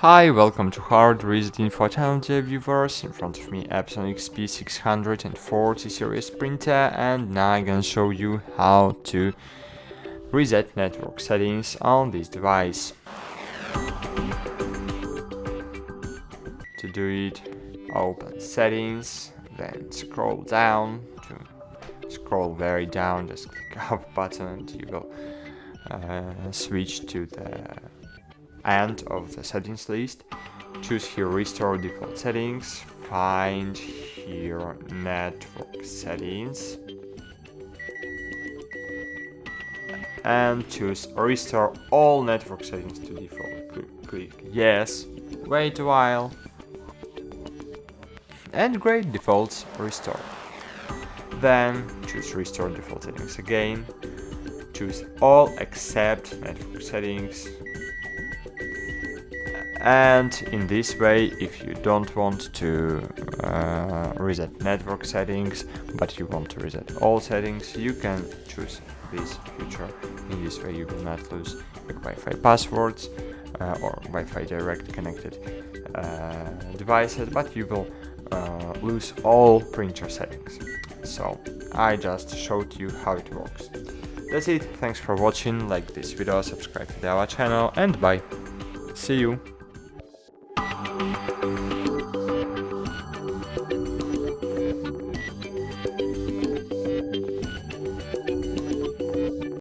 Hi, welcome to HardReset.Info channel, dear viewers. In front of me Epson XP 640 series printer, and now I'm gonna show you how to reset network settings on this device. To do it, open settings, then scroll down. To scroll very down, just click up button and you will switch to the end of the settings list. Choose here restore default settings, find here network settings and choose restore all network settings to default. Click yes, wait a while, and great, defaults restore. Then choose restore default settings again, choose all except network settings. And in this way, if you don't want to reset network settings, but you want to reset all settings, you can choose this feature. In this way, you will not lose your Wi-Fi passwords or Wi-Fi direct connected devices, but you will lose all printer settings. So I just showed you how it works. That's it. Thanks for watching. Like this video, subscribe to our channel, and bye. See you.